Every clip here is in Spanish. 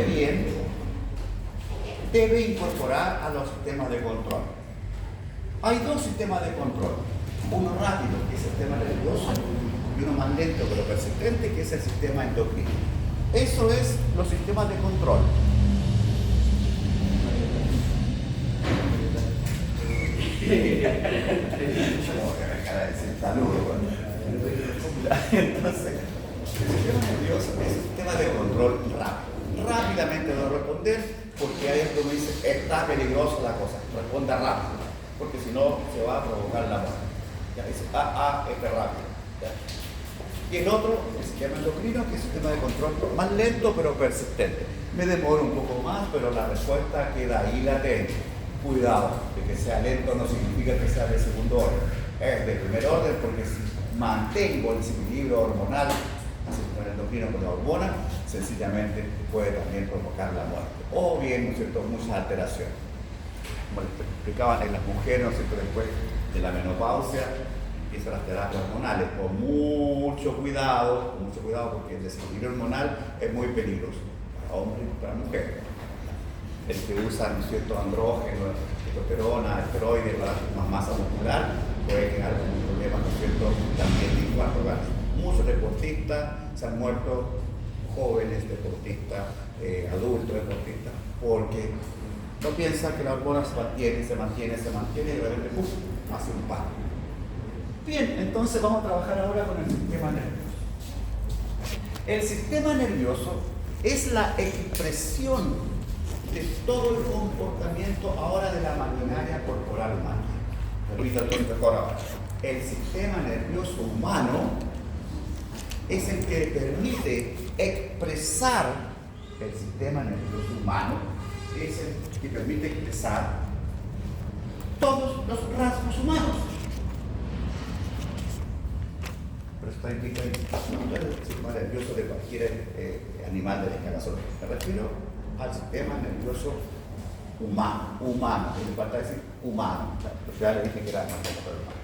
funcione bien, debe incorporar a los sistemas de control. Hay dos sistemas de control. Uno rápido, que es el sistema nervioso, y uno más lento pero persistente, que es el sistema endocrino. Eso es los sistemas de control. Entonces, el sistema nervioso es el sistema de control rápido. Rápidamente debo responder, porque ahí es como dice, está peligrosa la cosa, responda rápido, porque si no se va a provocar la muerte. Ya dice, este rápido. ¿Ya? Y el otro, el sistema endocrino, que es el sistema de control más lento pero persistente. Me demoro un poco más, pero la respuesta queda ahí latente. Cuidado, de que sea lento no significa que sea de segundo orden. Es de primer orden, porque si mantengo el desequilibrio hormonal, el sistema endocrino con la hormona, sencillamente puede también provocar la muerte. O bien, ¿no es cierto?, muchas alteraciones. Como les explicaban en las mujeres, ¿no es cierto?, después de la menopausia, empiezan las terapias hormonales, con mucho cuidado, porque el desequilibrio hormonal es muy peligroso para hombres y para mujeres. El que usa, ¿no es cierto?, andrógenos, testosterona, esteroides para más masa muscular, puede generar un problema, ¿no es cierto?, también de infarto gástrico. Muchos deportistas se han muerto, jóvenes deportistas, adultos deportistas, porque no piensan que la hormona se mantiene y de repente hace un paro. Bien, entonces vamos a trabajar ahora con el sistema nervioso. El sistema nervioso es la expresión de todo el comportamiento ahora de la maquinaria corporal humana. Permítanme mejor ahora. El sistema nervioso humano es el que permite expresar, el sistema nervioso humano es el que permite expresar todos los rasgos humanos. Pero está implica no es el sistema nervioso de cualquier animal de escalazón. Me refiero al sistema nervioso humano, que me falta decir humano, ya le dije que era más humano.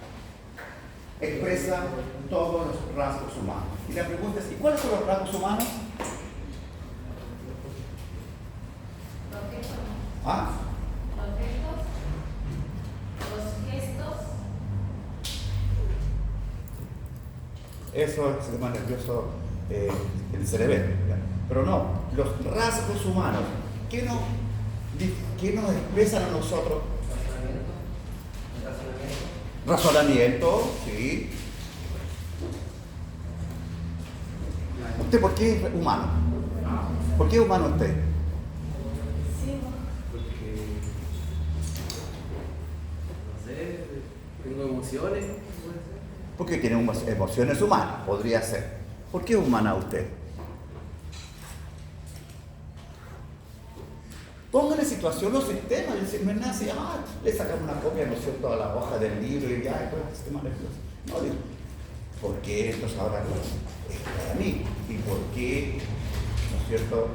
Expresa todos los rasgos humanos. Y la pregunta es, ¿y cuáles son los rasgos humanos? ¿Ah? Los gestos. Eso es el sistema nervioso, el cerebelo. Pero no, los rasgos humanos, ¿qué nos expresan a nosotros? Razonamiento, sí. ¿Usted por qué es humano? ¿Por qué es humano usted? Sí. Porque, no sé, tengo emociones, puede ser. Porque tiene emociones humanas, podría ser. ¿Por qué es humana usted? Pongan en situación los sistemas, no es nada así, le sacamos una copia, ¿no es cierto?, a la hoja del libro y ya, después el sistema nervioso. No, digo, ¿por qué entonces ahora es para mí? ¿Y por qué, ¿no es cierto?,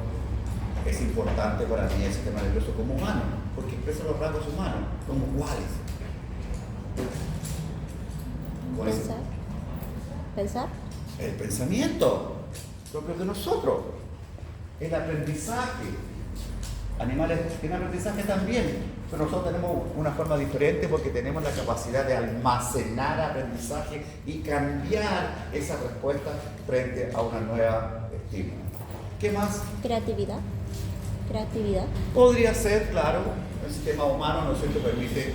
es importante para mí el sistema nervioso como humano? Porque expresa los rasgos humanos, como cuáles. Pensar. El pensamiento propio de nosotros, el aprendizaje. Animales tienen aprendizaje también, pero nosotros tenemos una forma diferente porque tenemos la capacidad de almacenar aprendizaje y cambiar esa respuesta frente a una nueva estímulo. ¿Qué más? Creatividad. Podría ser, claro, el sistema humano, ¿no es cierto?, permite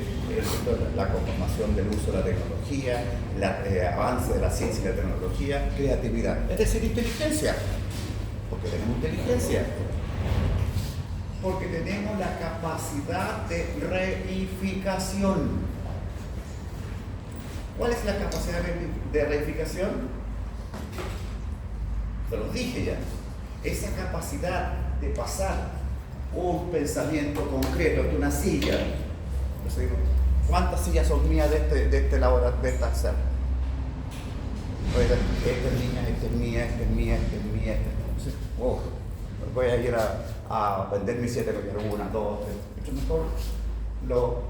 la conformación del uso de la tecnología, el avance de la ciencia y la tecnología, creatividad, es decir, inteligencia, porque tenemos inteligencia. Porque tenemos la capacidad de reificación. ¿Cuál es la capacidad de reificación? Se los dije ya. Esa capacidad de pasar un pensamiento concreto de una silla. Entonces, ¿cuántas sillas son mías de este laboratorio, de esta sala? Esta es mía, esta es mía, esta es mía, esta es mía. Entonces, voy a ir a vender mis 7 copias, 1, 2, 3. Mucho mejor lo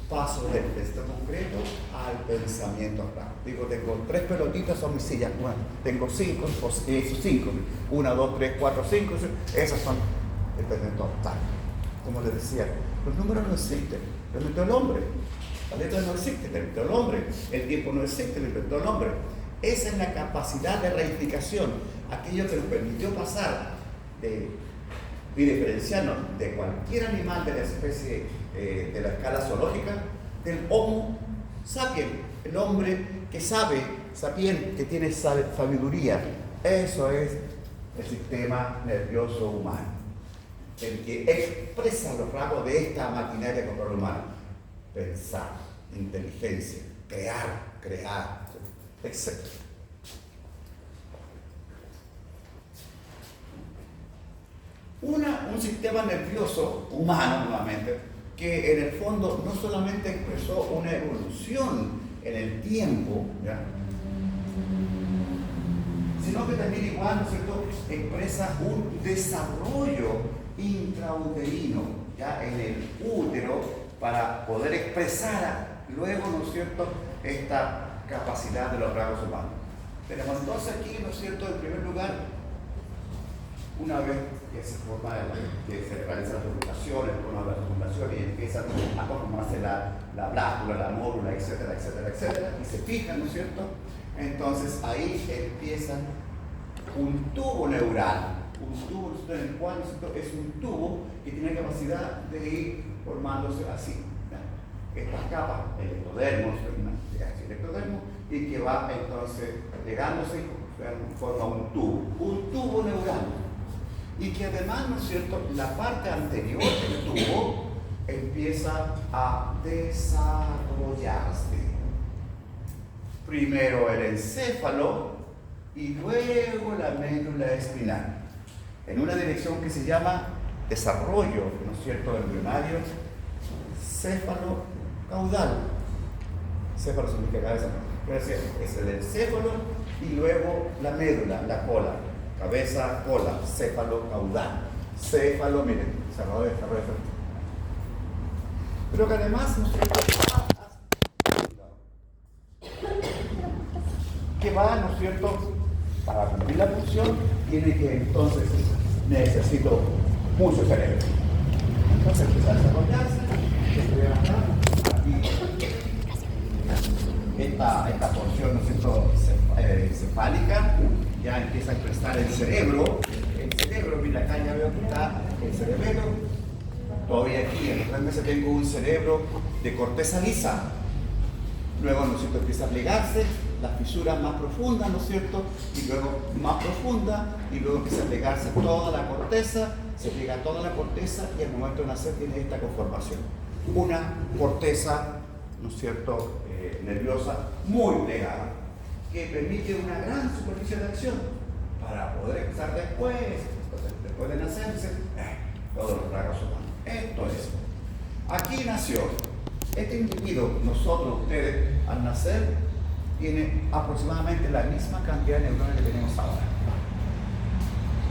paso del texto concreto al pensamiento abstracto. Digo, tengo 3 pelotitas, son mis sillas. Bueno, tengo 5, pues esos 5. 1, 2, 3, 4, 5. Esas son el pensamiento abstracto. Como les decía, los números no existen, lo inventó el hombre. La letra no existe, lo inventó el hombre. El tiempo no existe, lo inventó el hombre. Esa es la capacidad de reificación, aquello que nos permitió pasar y diferenciarnos de cualquier animal de la especie de la escala zoológica, del Homo sapiens, el hombre que sabe, sapiens, que tiene sabiduría. Eso es el sistema nervioso humano, el que expresa los rasgos de esta maquinaria corporal humana: pensar, inteligencia, crear, etc. Un sistema nervioso humano, nuevamente, que en el fondo no solamente expresó una evolución en el tiempo, ¿ya?, sino que también igual, ¿no es cierto?, expresa un desarrollo intrauterino, ya en el útero, para poder expresar luego, ¿no es cierto?, esta capacidad de los rasgos humanos. Tenemos entonces aquí, ¿no es cierto?, en primer lugar, una vez que se forma, que se realizan las fecundaciones, con las fecundaciones y empiezan a formarse la blástula, la mórula, etcétera, etcétera, etcétera, y se fijan, ¿no es cierto? Entonces ahí empiezan un tubo neural, un tubo en el cual, ¿no es cierto?, es un tubo que tiene la capacidad de ir formándose así, ¿ya?, estas capas, el ectodermo, y que va entonces pegándose y forma un tubo neural. Y que además, ¿no es cierto?, la parte anterior del tubo empieza a desarrollarse. Primero el encéfalo y luego la médula espinal, en una dirección que se llama desarrollo, ¿no es cierto?, embrionario, céfalo-caudal. Céfalo significa cabeza, es el encéfalo y luego la médula, la cola. Cabeza, cola, céfalo, caudal. Céfalo, miren, desarrollo. Pero que además, ¿no es cierto?, que va, ¿no es cierto?, para cumplir la función, tiene que entonces, necesito mucho cerebro. Entonces empieza a desarrollarse, aquí, esta porción, ¿no es cierto?, cefálica, ya empieza a expresar el cerebro, mira acá ya veo que está el cerebelo, todavía aquí en los 3 meses tengo un cerebro de corteza lisa, luego, ¿no es cierto?, empieza a plegarse, las fisuras más profundas, ¿no es cierto?, y luego más profunda, y luego empieza a plegarse toda la corteza, se plega toda la corteza y al momento de nacer tiene esta conformación, una corteza, ¿no es cierto?, nerviosa muy plegada, que permite una gran superficie de acción para poder expresar después de nacerse, todos los rasgos humanos. Esto es. Aquí nació. Este individuo, nosotros, ustedes, al nacer, tiene aproximadamente la misma cantidad de neuronas que tenemos ahora.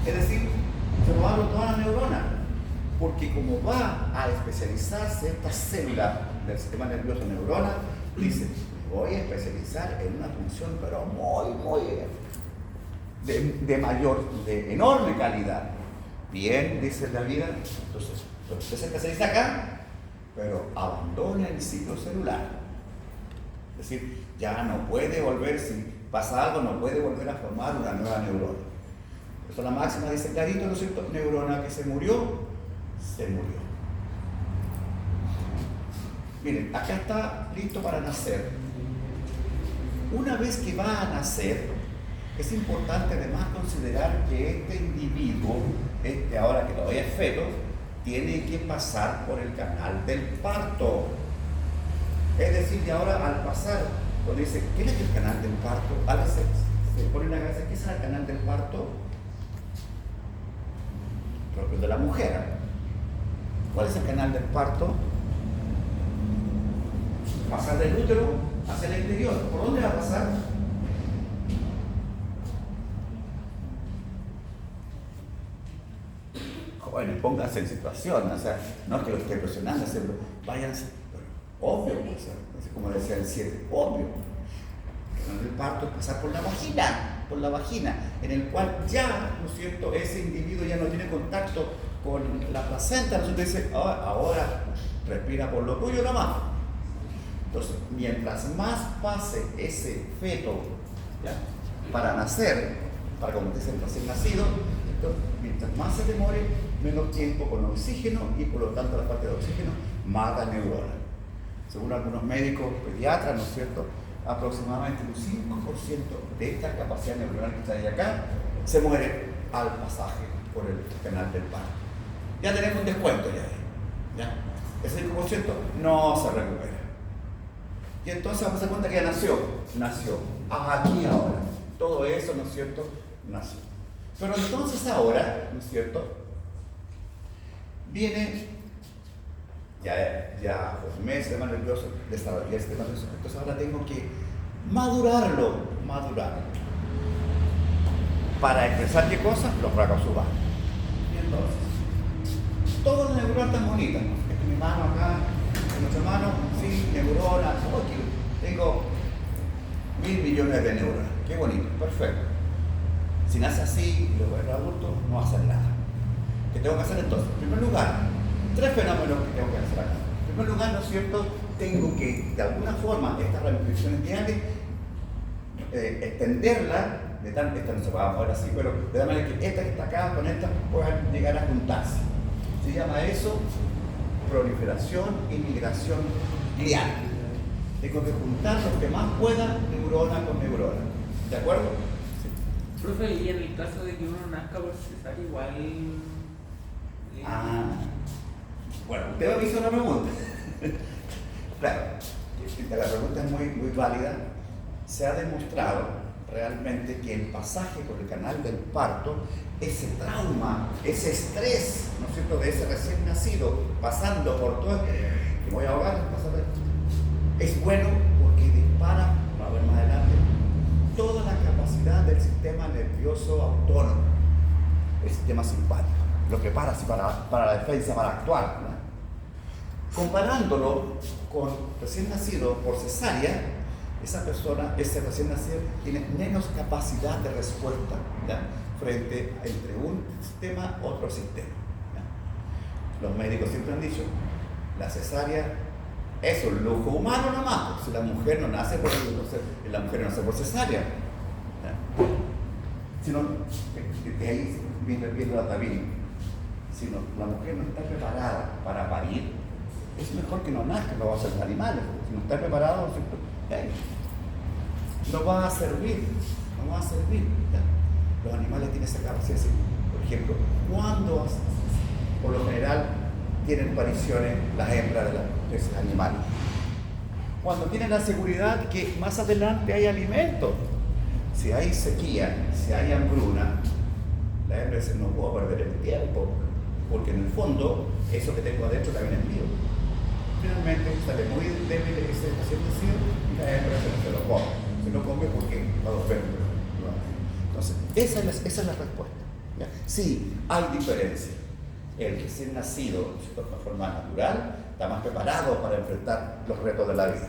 Es decir, se robaron todas las neuronas, porque como va a especializarse esta célula del sistema nervioso neurona, dice, voy a especializar en una función, pero muy de enorme calidad. Bien, dice la vida, entonces usted se especializa acá, pero abandona el ciclo celular. Es decir, ya no puede volver, si pasa algo, no puede volver a formar una nueva neurona. Eso la máxima dice clarito, ¿no es cierto? Neurona que se murió. Miren, acá está listo para nacer. Una vez que va a nacer, es importante además considerar que este individuo, ahora que todavía es feto, tiene que pasar por el canal del parto. Es decir, que ahora al pasar, cuando dice, ¿qué es el canal del parto? A veces se pone en la cabeza, ¿qué es el canal del parto? Propio de la mujer. ¿Cuál es el canal del parto? Pasar del útero hacia el interior. ¿Por dónde va a pasar? Bueno, pónganse en situación, o sea, no es que lo esté presionando, váyanse. Obvio, pues, así como decía el 7, obvio. El parto es pasar por la vagina, en el cual ya, ¿no es cierto?, ese individuo ya no tiene contacto con la placenta, nosotros dice, ahora respira por lo tuyo nomás. Entonces, mientras más pase ese feto, ¿ya?, para nacer, para convertirse en recién nacido, entonces, mientras más se demore, menos tiempo con oxígeno y por lo tanto la falta de oxígeno mata neuronas. Según algunos médicos pediatras, ¿no es cierto?, aproximadamente un 5% de esta capacidad neuronal que está ahí acá se muere al pasaje por el canal del parto. Ya tenemos un descuento ya. Ese 5% no se recupera. Y entonces vamos a dar cuenta que ya nació. Aquí ahora. Todo eso, ¿no es cierto?, nació. Pero entonces ahora, ¿no es cierto?, viene ya los meses de más nervioso, desarrollé este sistema nervioso, entonces ahora tengo que madurarlo para expresar qué cosa, los rasgos humanos. Y entonces, todas las neuronas están bonitas, ¿no? Esta es mi mano acá, en nuestra mano, sí, neuronas, tengo 1.000 millones de neuronas, qué bonito, perfecto. Si nace así y luego es adulto, no hace nada. ¿Qué tengo que hacer entonces? En primer lugar, 3 fenómenos que tengo que hacer acá. En primer lugar, ¿no es cierto?, tengo que, de alguna forma, estas ramificaciones diales, extenderla, esta no se va a mover así, pero de tal manera que esta que está acá con esta puedan llegar a juntarse. Se llama eso proliferación y migración glial. Tengo que juntar lo que más pueda, neurona con neurona. ¿De acuerdo? Sí. Profe, y en el caso de que uno nazca por cesárea, igual. Bueno, usted me hizo una pregunta. Claro, la pregunta es muy válida. Se ha demostrado realmente que el pasaje por el canal del parto, ese trauma, ese estrés, ¿no es cierto?, de ese recién nacido, pasando por todo, que voy a ahogar, es bueno porque dispara, vamos a ver más adelante, toda la capacidad del sistema nervioso autónomo, el sistema simpático, lo prepara así para la defensa, para actuar, ¿no? Comparándolo con recién nacido por cesárea, esa persona, ese recién nacido, tiene menos capacidad de respuesta, ¿ya?, frente entre un sistema otro sistema, ¿ya? Los médicos siempre han dicho, la cesárea es un lujo humano nomás, si la mujer no nace por cesárea, ¿ya? Sino, de ahí viene la tabina. Si la mujer no está preparada para parir, es mejor que no nazca, no va a ser animales. Si no está preparado, no va a servir, ¿ya? Los animales tienen esa capacidad. Por ejemplo, cuando por lo general tienen apariciones las hembras de esos animales, cuando tienen la seguridad que más adelante hay alimento. Si hay sequía, si hay hambruna, la hembra dice, no puedo perder el tiempo, porque en el fondo eso que tengo adentro también es mío. Finalmente sale muy débil ese recién nacido y la hembra se lo come porque va a volver. Entonces, esa es la respuesta, ¿ya? Sí, hay diferencia. El recién nacido, de forma natural, está más preparado para enfrentar los retos de la vida,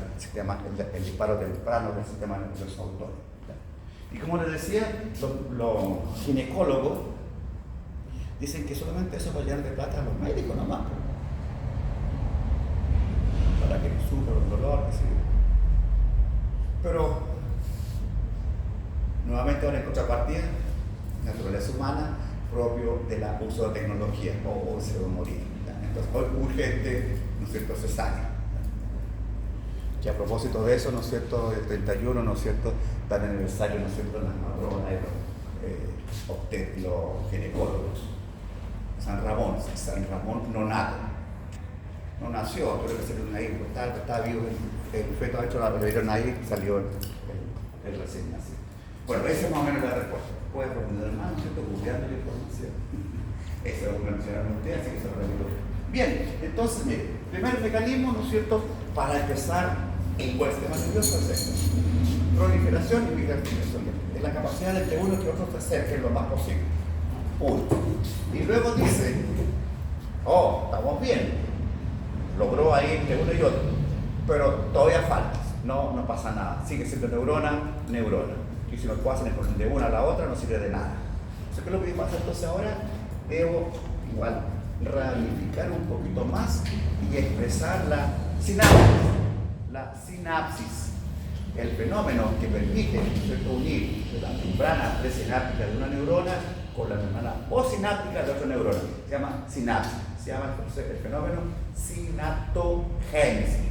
el disparo temprano del sistema nervioso autónomo. Y como les decía, los ginecólogos dicen que solamente eso va a llenar de plata a los médicos nomás, para que no sufran el dolor, ¿sí? Pero nuevamente ahora en contrapartida, naturaleza humana propio del uso de tecnología o se va a morir. Entonces hoy urgente, ¿no es cierto?, cesárea. Que a propósito de eso, ¿no es cierto?, el 31, ¿no es cierto?, está el aniversario, ¿no es cierto?, de las matronas y los ginecólogos. San Ramón no nació, tuvo que ser una hija, estaba vivo, el feto hecho la dieron ahí y salió el recién nacido. Bueno, esa es más o menos la respuesta. Puede responder más, ¿no es cierto?, googleando la información. Eso es lo que mencionaron ustedes, así que se lo repito. Bien, entonces, mire, primer mecanismo, ¿no es cierto?, para empezar el buen sistema nervioso es esto: proliferación y migración. Es la capacidad de que uno y que otro se acerquen lo más posible. Uno. Y luego dice, estamos bien. Logró ahí entre uno y otro. pero todavía falta, no pasa nada, sigue siendo neurona. Y si no pasan de una a la otra, no sirve de nada. Entonces, ¿qué es lo que pasa entonces ahora? Debo igual ramificar un poquito más y expresar la sinapsis, el fenómeno que permite, ¿cierto?, unir la membrana presináptica de una neurona con la membrana postsináptica de otra neurona. Se llama sinapsis, se llama entonces el fenómeno sinaptogénesis,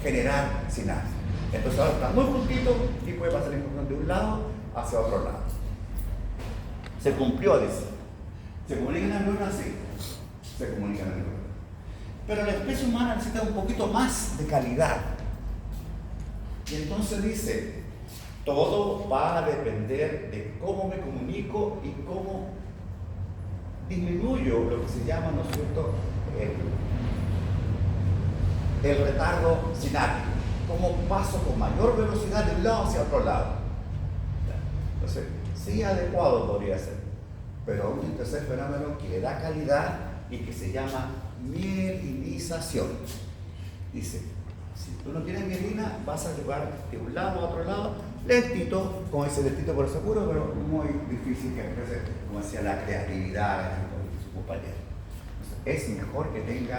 generar sinapsis. Entonces ahora está muy juntito y puede pasar la información de un lado hacia otro lado. Se cumplió, dice. ¿Se comunican las neuronas? Sí, se comunican las neuronas. Pero la especie humana necesita un poquito más de calidad. Y entonces dice, todo va a depender de cómo me comunico y cómo disminuyo lo que se llama, ¿no es cierto?, el retardo sináptico. Cómo paso con mayor velocidad de un lado hacia otro lado. Entonces, sí, adecuado podría ser, pero un tercer fenómeno que le da calidad y que se llama mielinización. Dice, si tú no tienes mielina, vas a llevar de un lado a otro lado, lentito, como dice lentito por seguro, pero muy difícil que exprese, como decía, la creatividad de su compañero. Entonces, es mejor que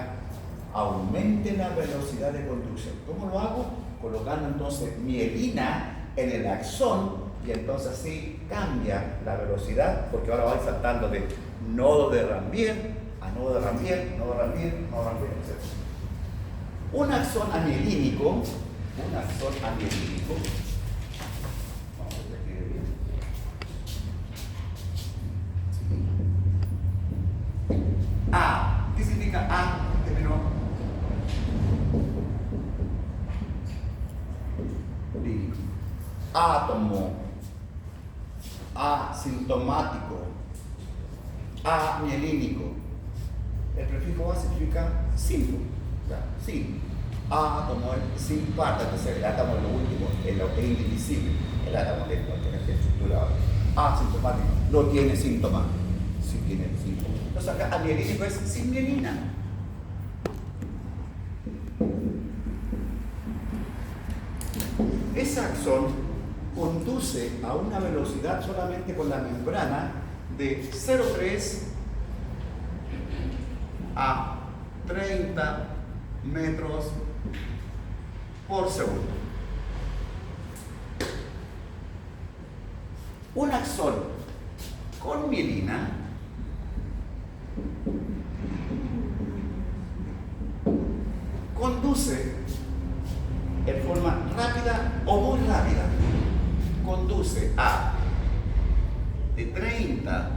aumente la velocidad de conducción. ¿Cómo lo hago? Colocando entonces mielina en el axón, y entonces así cambia la velocidad, porque ahora va saltando de nodo de Ranvier a nodo de Ranvier, nodo de Ranvier, etc. Un axón amielínico, vamos a escribir bien. A, ¿qué significa A? Átomo, asintomático, amielínico. El prefijo A significa simple, sí. Átomo es sin parte, entonces el átomo es lo último, es lo que es indivisible. El átomo de cualquier estructura asintomático no tiene síntoma, sí tiene síntoma. Entonces acá amielínico es sin mielina. Ese axón conduce a una velocidad solamente con la membrana de 0,3 a 30 metros por segundo. Un axón con mielina conduce en forma rápida o muy rápida. Conduce a de 30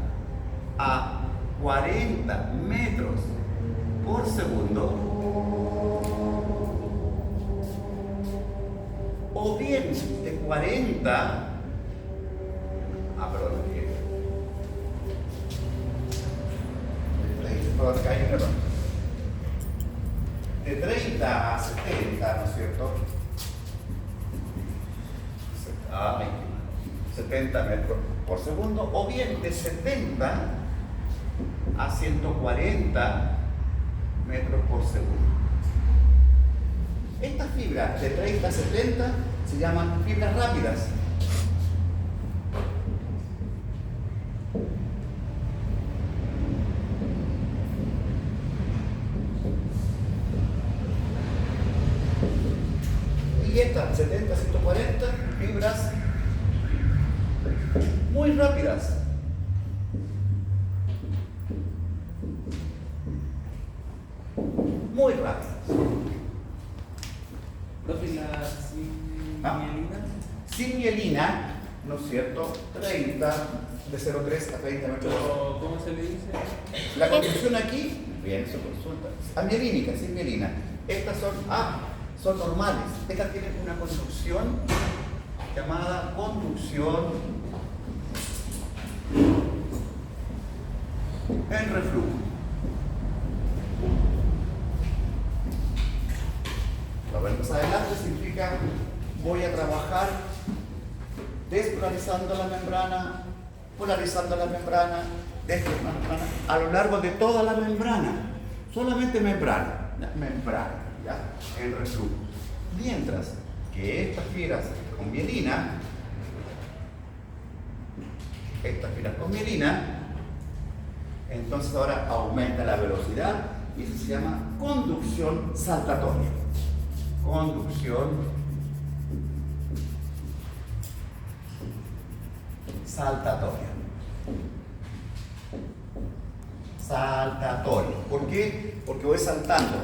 a 40 metros por segundo, o bien de 40 de 30 a 70, ¿no es cierto? 70 metros por segundo, o bien de 70 a 140 metros por segundo. Estas fibras de 30 a 70 se llaman fibras rápidas. Y estas 70 a 140 fibras muy rápidas. Muy rápidas. Profe, ¿la sin mielina? Sin mielina, ¿no es cierto? 30, de 0,3 a 30 metros. ¿Cómo se le dice? La conducción aquí, bien, se consulta. Amielínica, sin mielina. Estas son normales. Estas tienen una conducción llamada conducción en reflujo. Lo ven más adelante significa voy a trabajar despolarizando la membrana, polarizando la membrana, a lo largo de toda la membrana. Solamente membrana, ¿ya? En reflujo. Mientras que estas fibras con mielina, entonces ahora aumenta la velocidad y eso se llama conducción saltatoria. Conducción saltatoria. Saltatoria. ¿Por qué? Porque va saltando,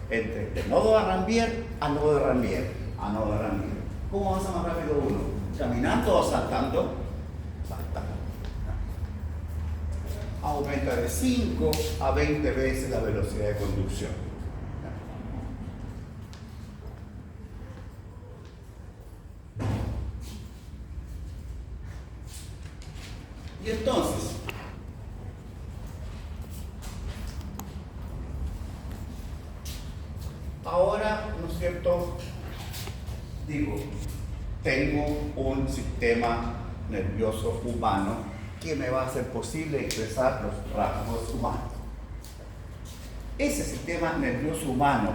entre el nodo de Ranvier a nodo de Ranvier, a nodo de Ranvier. ¿Cómo avanza más rápido uno? ¿Caminando o saltando? Saltando. Aumenta de 5 a 20 veces la velocidad de conducción. Y entonces, ahora, ¿no es cierto? Digo, tengo un sistema nervioso humano que me va a hacer posible expresar los rasgos humanos. Ese sistema nervioso humano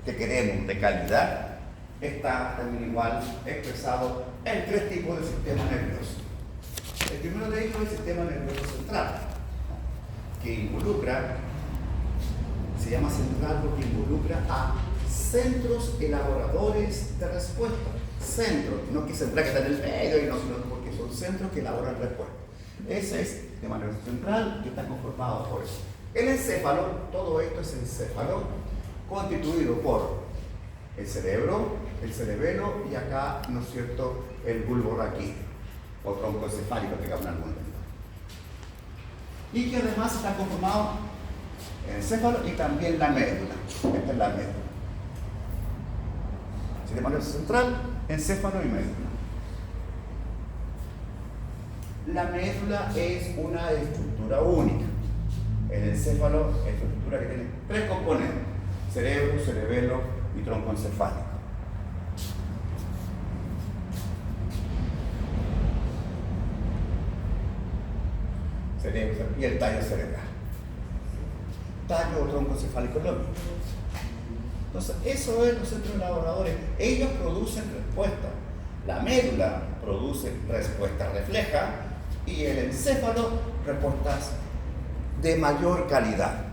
que queremos de calidad está también igual expresado en 3 tipos de sistemas nerviosos. El primero de ellos es el sistema nervioso central, que involucra, se llama central porque involucra a centros elaboradores de respuesta. Centros, no que central que está en el medio, sino porque son centros que elaboran respuesta. Ese es el sistema nervioso central que está conformado por eso. El encéfalo, todo esto es encéfalo, constituido por el cerebro, el cerebelo y acá, ¿no es cierto?, el bulbo raquídeo o tronco encefálico que llaman algunos. Y que además está conformado el encéfalo y también la médula. Esta es la médula. Sistema nervioso central, encéfalo y médula. La médula es una estructura única. El encéfalo es una estructura que tiene 3 componentes: cerebro, cerebelo y tronco encefálico. Cerebro y el tallo cerebral. Tallo o tronco encefálico es lo mismo. Entonces, eso es los centros elaboradores. Ellos producen respuesta. La médula produce respuesta refleja y el encéfalo respuestas de mayor calidad.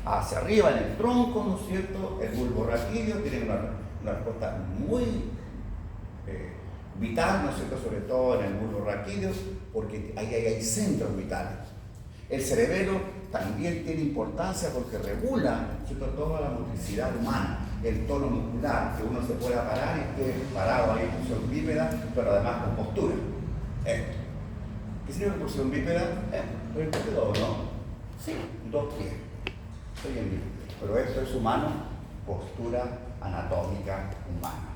Hacia arriba en el tronco, ¿no es cierto?, el bulbo raquídeo tiene una respuesta muy vital, ¿no es cierto?, sobre todo en el bulbo raquídeo, porque ahí hay centros vitales. El cerebelo también tiene importancia porque regula, ¿no es cierto?, toda la motricidad humana, el tono muscular, que uno se pueda parar y esté parado ahí en posición bípeda, pero además con postura. Esto. ¿Qué significa posición bípeda? ¿Lo todo, no? Sí, 2 pies. Estoy en bípeda. Pero esto es humano, postura anatómica humana.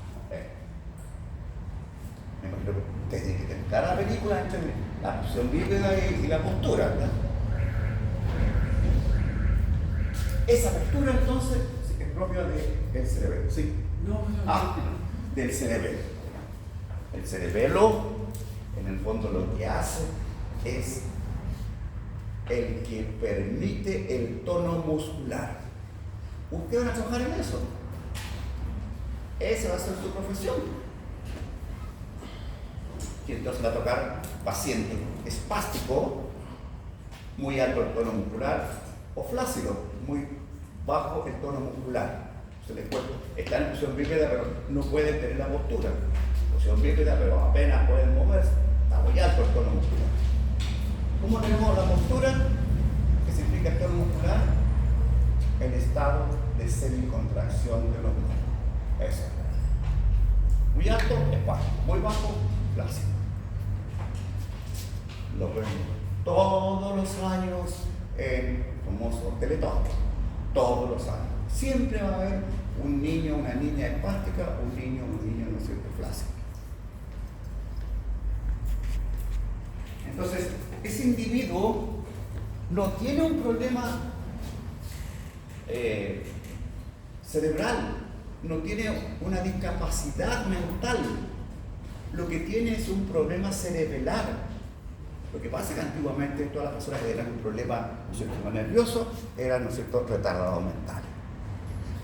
Me imagino que ustedes tienen que tener clara la película entre la posición bípeda y la postura, ¿verdad? Esa postura entonces es propia del cerebelo, ¿sí? Del cerebelo. El cerebelo, en el fondo, lo que hace es el que permite el tono muscular. Ustedes van a trabajar en eso. Esa va a ser su profesión. Y entonces va a tocar paciente espástico, muy alto el tono muscular, o flácido, muy bajo el tono muscular. Se les cuesta. Están en posición bípeda, pero no pueden tener la postura. Posición bípeda, pero apenas pueden moverse. Está muy alto el tono muscular. ¿Cómo tenemos la postura? ¿Qué significa el tono muscular? El estado de semicontracción de los músculos. Eso. Muy alto, espástico. Muy bajo, flácido. Lo vemos todos los años en el famoso Teletón. Todos los años. Siempre va a haber un niño, una niña espástica, un niño, ¿no es cierto?, flácido. Entonces, ese individuo no tiene un problema cerebral, no tiene una discapacidad mental. Lo que tiene es un problema cerebral. Lo que pasa es que antiguamente todas las personas que tenían un problema, ¿no es cierto?, nervioso eran, ¿no es cierto?, retardados mentales.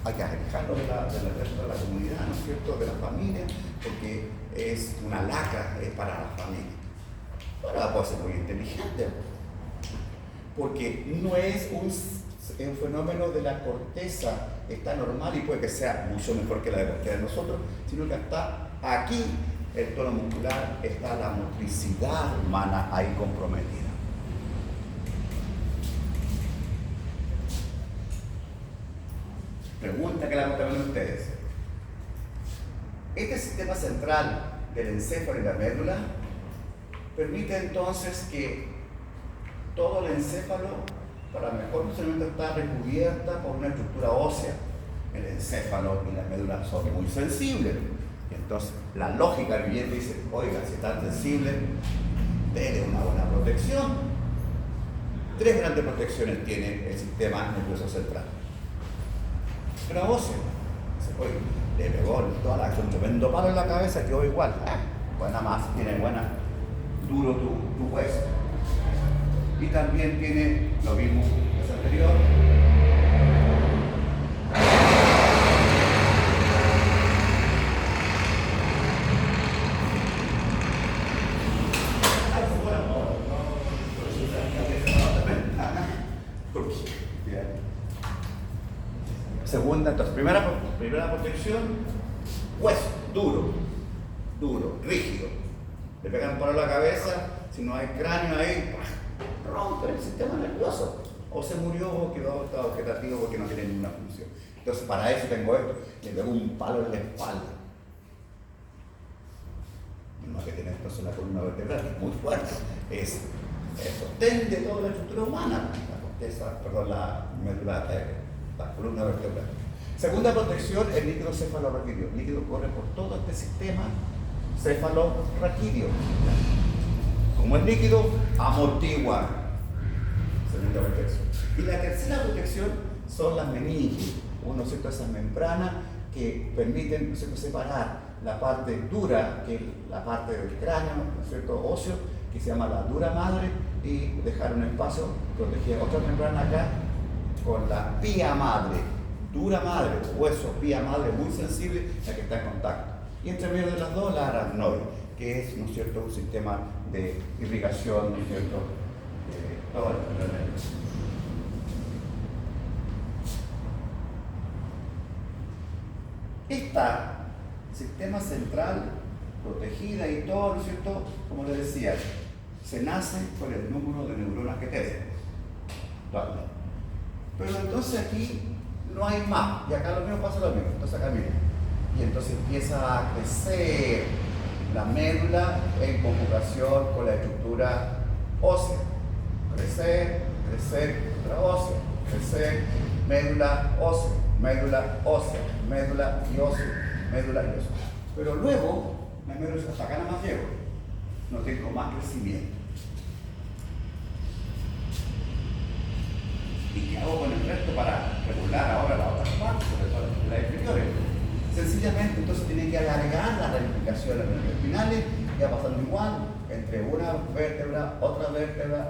hay que alejarlo del resto de la comunidad, ¿no es cierto?, de la familia, porque es una lacra para la familia. Ahora puede ser muy inteligente, porque no es un fenómeno de la corteza, está normal y puede que sea mucho mejor que la de cualquiera de nosotros, sino que está aquí el tono muscular, está la motricidad humana ahí comprometida. Pregunta que la hago también a ustedes. Este sistema central del encéfalo y la médula permite entonces que todo el encéfalo, para mejor funcionamiento, está recubierta por una estructura ósea. El encéfalo y la médula son muy sensibles. Y entonces la lógica viviente dice, oiga, si es tan sensible, denle una buena protección. 3 grandes protecciones tiene el sistema nervioso central. Una ósea. Oye, le pegó toda la acción, tremendo palo en la cabeza, quedó igual. Buena masa, tiene buena, duro tu hueso. Y también tiene lo mismo que el anterior. Segunda, entonces, primera protección, hueso, duro, rígido. Le pegan un palo a la cabeza, si no hay cráneo ahí, rompe el sistema nervioso. O se murió o quedó estado vegetativo porque no tiene ninguna función. Entonces, para eso tengo esto, le pego un palo en la espalda. No que tiene entonces la columna vertebral, es muy fuerte. Es sostén de toda la estructura humana, la médula, la columna vertebral. Segunda protección, el líquido cefalorraquídeo. El líquido corre por todo este sistema cefalorraquídeo. Como es líquido, amortigua. Segunda protección. Y la tercera protección son las meninges, esas membranas que permiten, separar la parte dura, que es la parte del cráneo, óseo, que se llama la dura madre, y dejar un espacio protegido. Otra membrana acá con la pía madre, dura madre, hueso, pía madre muy sensible, la que está en contacto. Y entre medio de las dos, la aracnoide, que es, ¿no es cierto?, un sistema de irrigación, ¿no es cierto?, de todo el nervio. Esta sistema central, protegida y todo, ¿no es cierto?, como les decía, se nace con el número de neuronas que tiene. Pero entonces aquí no hay más, y acá lo mismo pasa lo mismo. Entonces acá miren, y entonces empieza a crecer la médula en conjugación con la estructura ósea. Crecer, otra ósea, crecer, médula ósea, médula ósea, médula y óseo, médula y óseo. Pero luego, la médula hasta acá nada más llego, no tengo más crecimiento. ¿Y qué hago con el resto para regular ahora la otra parte, sobre todo las inferiores? Sencillamente, entonces tiene que alargar las ramificaciones espinales, ya pasando igual, entre una vértebra, otra vértebra,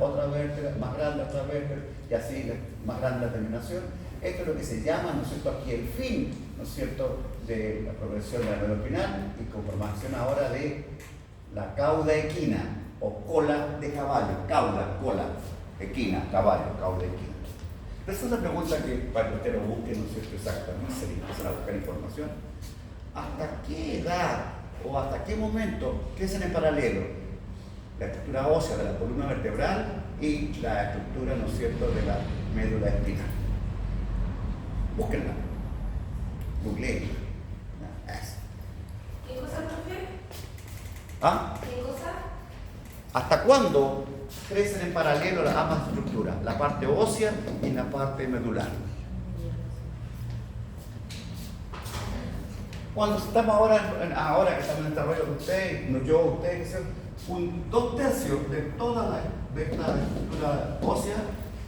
más grande, otra vértebra, y así más grande la terminación. Esto es lo que se llama, ¿no es cierto?, aquí el fin, ¿no es cierto?, de la progresión de la médula espinal y conformación ahora de la cauda equina o cola de caballo, cola, equina, caballo, cauda equina. Esa es la pregunta que para que usted lo busque, ¿no es cierto?, exactamente, se empiezan a buscar información. ¿Hasta qué edad o hasta qué momento crecen en paralelo la estructura ósea de la columna vertebral y la estructura, ¿no es cierto?, de la médula espinal? Búsquenla, googleenla. ¿Qué cosa, profe? ¿Ah? ¿Qué cosa? ¿Hasta cuándo crecen en paralelo las ambas estructuras, la parte ósea y la parte medular? Cuando estamos ahora que estamos en el desarrollo de usted, no yo, usted, que sea, 2/3 de toda esta estructura ósea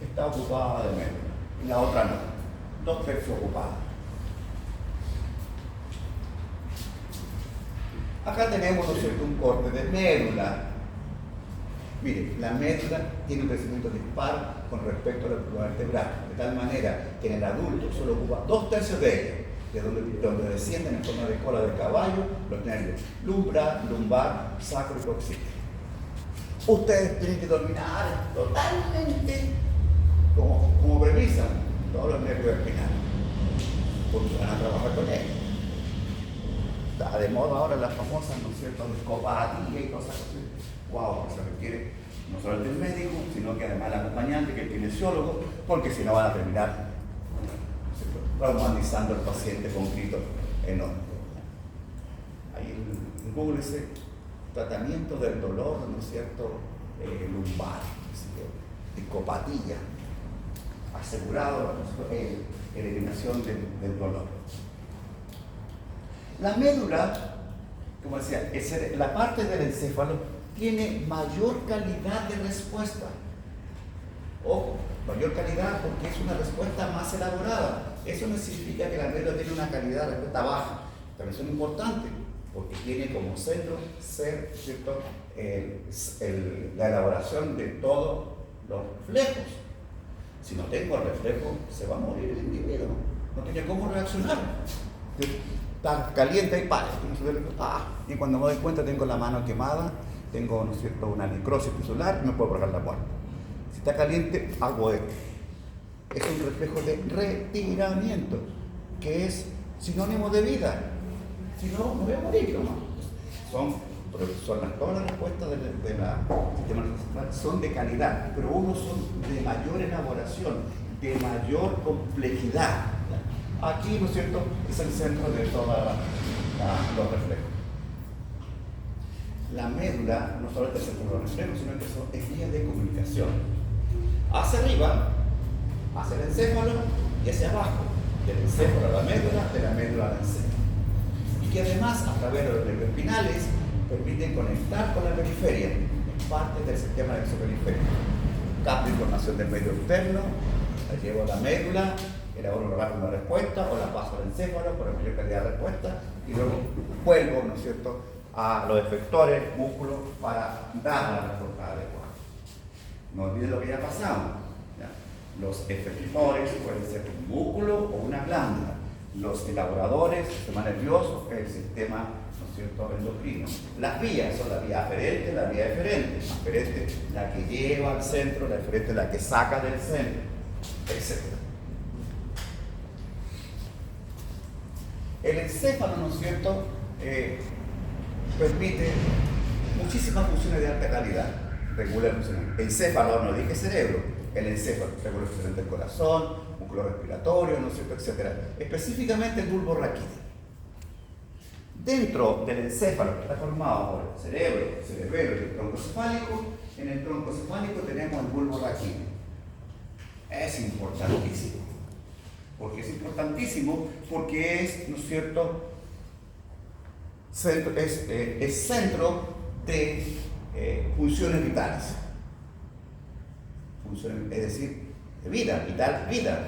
está ocupada de médula y la otra no. 2/3 ocupada. Acá tenemos, ¿no es cierto?, un corte de médula. Mire, la médula tiene un crecimiento dispar con respecto a la columna vertebral, de tal manera que en el adulto solo ocupa 2/3 de ella, de donde descienden en forma de cola de caballo los nervios lumbar, sacro y coxis. Ustedes tienen que dominar totalmente, como premisa, todos los nervios espinales, porque van a trabajar con ellos. Está de moda ahora las famosas, ¿no es cierto?, discopatía y cosas así. Wow, que se requiere no solo el médico, sino que además el acompañante, que es el kinesiólogo, porque si no van a terminar, ¿no es cierto?, traumatizando al paciente con gritos enormes. Ahí en Google dice tratamiento del dolor, ¿no es cierto?, lumbar, ¿no es cierto?, discopatía, asegurado, ¿no es cierto?, eliminación del dolor. La médula, como decía, la parte del encéfalo tiene mayor calidad de respuesta. Ojo, mayor calidad porque es una respuesta más elaborada. Eso no significa que la médula tiene una calidad de respuesta baja. También son importantes porque tiene como centro ser, ¿cierto?, la elaboración de todos los reflejos. Si no tengo el reflejo, se va a morir el individuo. No tiene cómo reaccionar. Está caliente y para. Y cuando me doy cuenta tengo la mano quemada, tengo, ¿no es cierto?, una necrosis tisular, no puedo provocar la muerte. Si está caliente, hago esto. Es un reflejo de retiramiento, que es sinónimo de vida. Si no, me voy a morir, ¿no? Todas las respuestas del sistema nervioso son de calidad, pero unos son de mayor elaboración, de mayor complejidad. Aquí, ¿no es cierto?, es el centro de todos los reflejos. La médula no solo es el centro de los reflejos, sino que es vía de comunicación. Hacia arriba, hacia el encéfalo y hacia abajo, del encéfalo a la médula, de la médula al encéfalo. Y que además, a través de los nervios espinales, permiten conectar con la periferia, en parte del sistema nervioso periférico. Capto información del medio externo, la llevo a la médula, elaboro una rápida respuesta, o la paso al encéfalo por la mayor calidad de respuesta, y luego vuelvo, ¿no es cierto?, a los efectores, músculos, para dar la respuesta adecuada. No olviden lo que ya pasamos. ¿Ya? Los efectores pueden ser un músculo o una glándula. Los elaboradores, el sistema nervioso, el sistema, ¿no es cierto?, endocrino. Las vías son la vía aferente, la vía eferente. Aferente, la que lleva al centro, la eferente, la que saca del centro, etc. El encéfalo, ¿no es cierto?, permite muchísimas funciones de alta calidad. Regula el funcionamiento. Encéfalo, no dije cerebro. El encéfalo regula el funcionamiento del corazón, músculo respiratorio, ¿no es cierto?, etc. Específicamente el bulbo raquídeo. Dentro del encéfalo, que está formado por el cerebro, el cerebelo y el tronco cefálico, en el tronco cefálico tenemos el bulbo raquídeo. Es importantísimo. ¿Por qué es importantísimo? Porque es, ¿no es cierto?, es centro de funciones vitales. Es decir, de vida, vital, vida.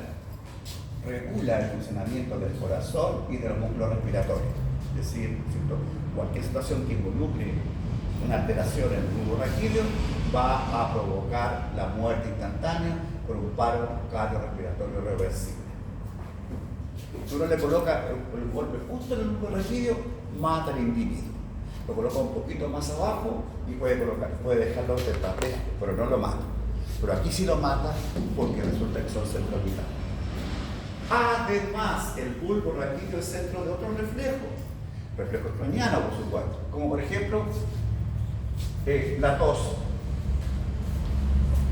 Regula el funcionamiento del corazón y de los músculos respiratorios. Es decir, ¿cierto?, cualquier situación que involucre una alteración en el bulbo raquídeo va a provocar la muerte instantánea por un paro cardiorrespiratorio reversible. Si uno le coloca el golpe justo en el bulbo raquídeo, mata al individuo. Lo coloca un poquito más abajo y puede dejarlo de tapete, pero no lo mata. Pero aquí sí lo mata porque resulta que son centros vitales. Además, el bulbo raquídeo es centro de otro reflejo craniano, por supuesto, como por ejemplo la tos.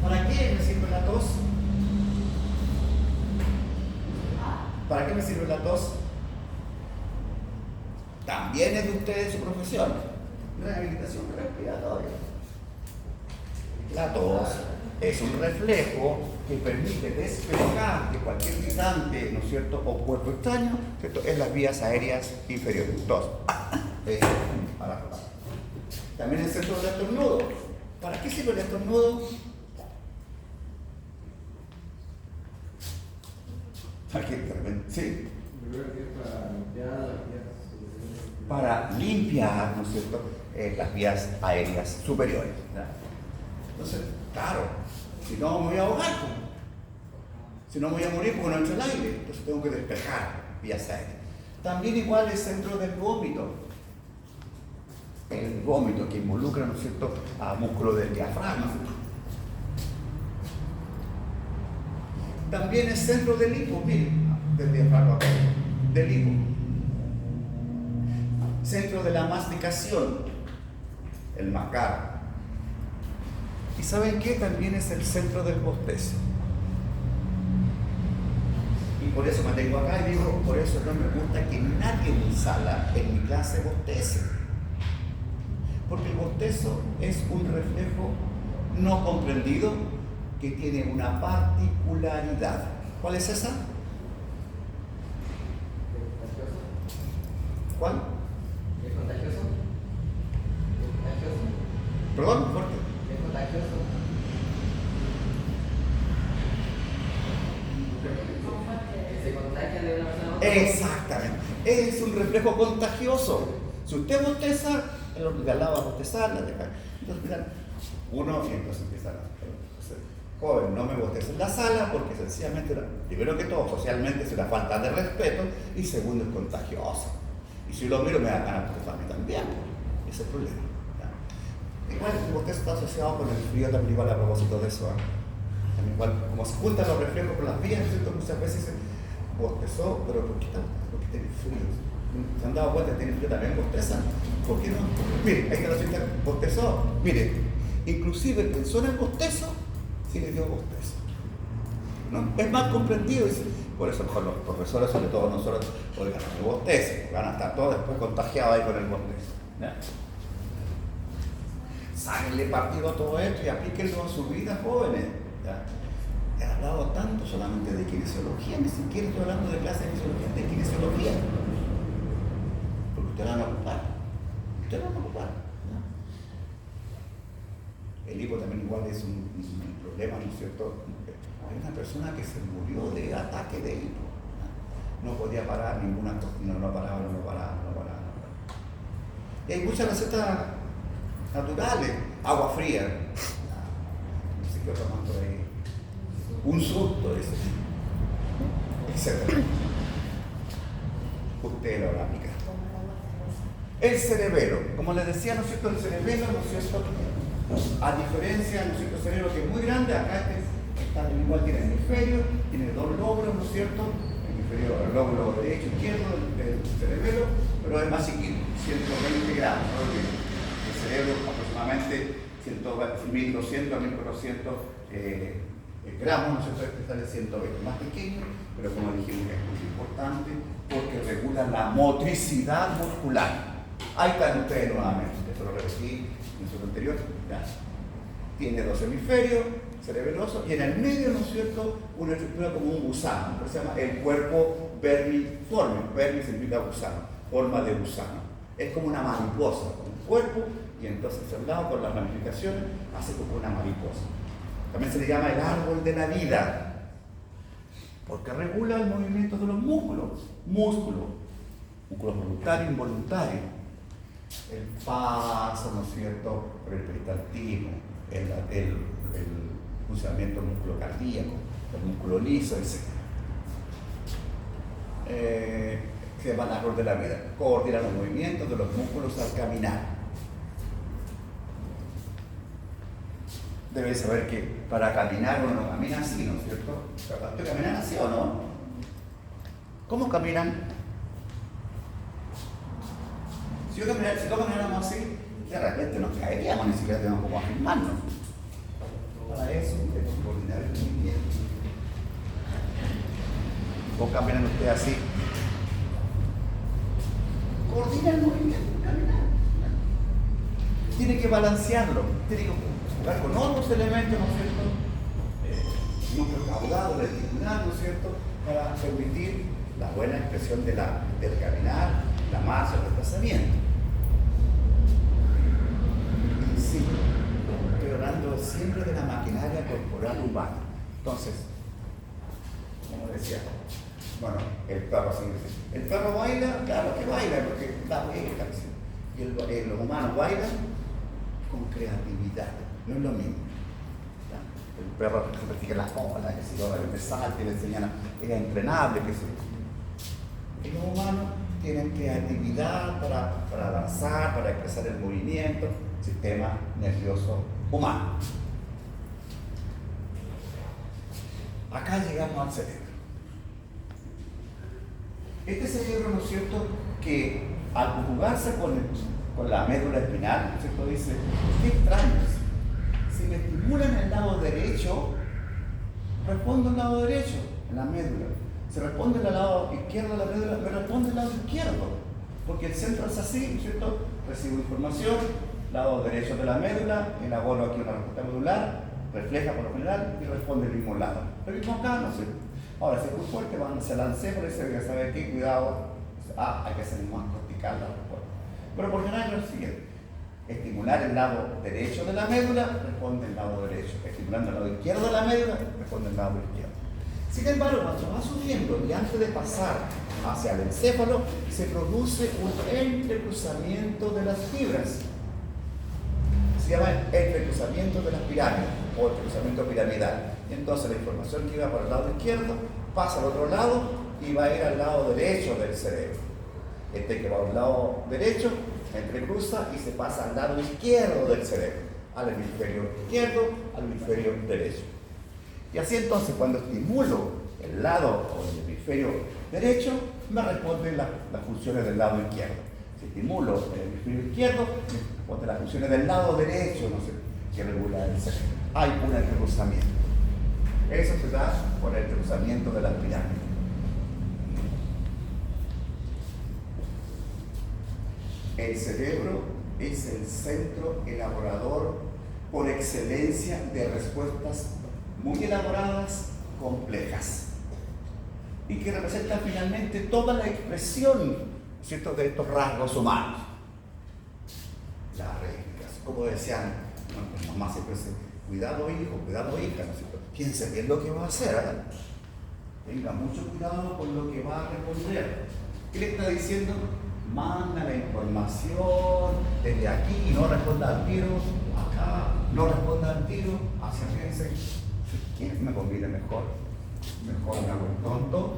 ¿Para qué me sirve la tos? ¿Para qué me sirve la tos? También es de ustedes su profesión, rehabilitación respiratoria. La tos es un reflejo que permite despejar de cualquier irritante, ¿no es cierto?, o cuerpo extraño, ¿cierto?, en las vías aéreas inferiores. Tos. También el centro del estornudo. ¿Para qué sirve el estornudo? Sí. Para limpiar, ¿no es cierto?, las vías aéreas superiores. ¿No? Entonces, claro, si no me voy a ahogar, pues. Si no me voy a morir porque no entra el aire, entonces tengo que despejar vías aéreas. También igual el centro del vómito. El vómito que involucra, ¿no es cierto?, a músculo del diafragma. También el centro del hipo, miren, del diafragma, del hipo. Centro de la masticación, el mascar. ¿Y saben qué? También es el centro del bostezo. Y por eso me tengo acá y digo, por eso no me gusta que nadie en mi sala, en mi clase, bostece. Porque el bostezo es un reflejo no comprendido que tiene una particularidad. ¿Cuál es esa? ¿Cuál? ¿Es contagioso? ¿Es contagioso? Perdón, fuerte. ¿Es contagioso? ¿Se contagia de una persona a otra? Exactamente. Es un reflejo contagioso. Si usted bosteza, el de al lado va a bostezar, la de acá. Entonces, miran, uno y entonces empiezan a... Joven, no me bostece en la sala porque sencillamente, primero que todo, socialmente es una falta de respeto y segundo es contagioso. Y si lo miro me da ganas de bostezarme también. Ese es el problema. ¿Ya? Igual el bostezo está asociado con el frío también igual a propósito de eso. También igual, como se juntan los reflejos con las vías, ¿cierto? Muchas veces se bostezó, pero ¿por qué tiene frío? ¿Se han dado cuenta que tiene frío también bostezan? ¿Por qué no? Mire, hay que decir bostezó. Mire, inclusive pensó en el bostezo, sí le dio bostezo. ¿No? Es más comprendido. Por eso mejor los profesores, sobre todo nosotros, oigan, no me bostecen, van a estar todos después contagiados ahí con el bostezo. ¿Ya? Sáquenle partido a todo esto y aplíquenlo a su vida, jóvenes. ¿Ya? He hablado tanto solamente de kinesiología, ni siquiera estoy hablando de clases de kinesiología, de kinesiología. Porque ustedes van a ocupar. Ustedes van a ocupar. ¿No? El hipo también igual es un problema, ¿no es cierto? Hay una persona que se murió de ataque de hipo. No podía parar ninguna cosa, no paraba. Y hay muchas recetas naturales, agua fría. No sé qué otro más por ahí. Un susto, etc. Usted lo va a aplicar. El cerebelo, como les decía, ¿no es cierto? El cerebelo, ¿no es cierto? A diferencia, ¿no es cierto? El cerebro que es muy grande, acá está igual, tiene hemisferio, tiene dos lóbulos, ¿no es cierto? El lóbulo derecho, izquierdo del cerebelo, pero es más chiquito, 120 gramos, ¿no? El cerebro aproximadamente 1200 a 1400 gramos, ¿no es cierto? Este sale 120, más pequeño, pero como dijimos es muy importante porque regula la motricidad muscular. Ahí están ustedes nuevamente, esto lo repetí en el anterior. ¿Ya? Tiene dos hemisferios cerebelosos y en el medio, ¿no es cierto?, una estructura como un gusano, que se llama el cuerpo vermiforme. Vermi significa gusano, forma de gusano. Es como una mariposa, un cuerpo, y entonces al lado con las ramificaciones hace como una mariposa. También se le llama el árbol de la vida, porque regula el movimiento de los músculos voluntario e involuntario. El paso, ¿no es cierto?, por el peristaltismo, el funcionamiento del músculo cardíaco, el músculo liso, etc. Se llama el árbol de la vida. Coordina los movimientos de los músculos al caminar. Debes saber que para caminar uno no camina así, ¿no es cierto? ¿Ustedes caminan así o no? ¿Cómo caminan? Si todos camináramos así, de repente nos caeríamos, ni siquiera tenemos como afirmarnos. Para eso tenemos que coordinar el movimiento. ¿Cómo caminan ustedes así? Coordina el movimiento, caminar. Tiene que balancearlo, tiene que jugar con otros elementos, ¿no es cierto? Núcleo caudado, reticular, ¿no es cierto? Para permitir la buena expresión del caminar, la marcha, el desplazamiento. Sí, estoy hablando siempre de la maquinaria corporal humana. Entonces, como decía, bueno, el perro así dice. El perro baila, claro que baila, porque da vuelta. Y los humanos bailan con creatividad, no es lo mismo. El perro que practica las colas, que si lo de salta y le enseñan, es entrenable, que si. Y los humanos tienen creatividad para avanzar, para expresar el movimiento, sistema nervioso humano. Acá llegamos al cerebro. Este cerebro, ¿no es cierto?, que al conjugarse con la médula espinal, ¿no es cierto?, dice, qué extraño, si me estimulan el lado derecho, respondo al lado derecho, en la médula. Si responde al lado izquierdo de la médula, me responde al lado izquierdo, porque el centro es así, ¿no es cierto?, recibo información, lado derecho de la médula, elaboro aquí una respuesta medular, refleja por lo general y responde el mismo lado. Lo mismo acá, no sé. Ahora, si es muy fuerte, van hacia el encéfalo y se sabe que, cuidado, hay que hacer más cortical la respuesta. Pero por general es lo siguiente: estimular el lado derecho de la médula, responde el lado derecho. Estimulando el lado izquierdo de la médula, responde el lado izquierdo. Sin embargo, cuando va subiendo y antes de pasar hacia el encéfalo, se produce un entrecruzamiento de las fibras. Se llama entrecruzamiento de las pirámides o entrecruzamiento piramidal. Entonces la información que iba por el lado izquierdo pasa al otro lado y va a ir al lado derecho del cerebro. Este que va al lado derecho entrecruza y se pasa al lado izquierdo del cerebro, al hemisferio izquierdo, al hemisferio derecho. Y así entonces, cuando estimulo el lado o el hemisferio derecho, me responden las funciones del lado izquierdo. Si estimulo el hemisferio izquierdo, me responden las funciones del lado derecho, no sé, que regula el cerebro. Hay un entrecruzamiento. Eso se da por el entrecruzamiento de las pirámides. El cerebro es el centro elaborador por excelencia de respuestas muy elaboradas, complejas, y que representan finalmente toda la expresión, ¿cierto?, de estos rasgos humanos. Las réplicas, como decían, bueno, mamá siempre dice, cuidado hijo, cuidado hija, ¿no es cierto? Piense bien lo que va a hacer, tenga mucho cuidado con lo que va a responder. ¿Qué le está diciendo? Manda la información desde aquí y no responda al tiro, acá, no responda al tiro, hacia piense. ¿Quién me conviene mejor? ¿Mejor me hago el tonto?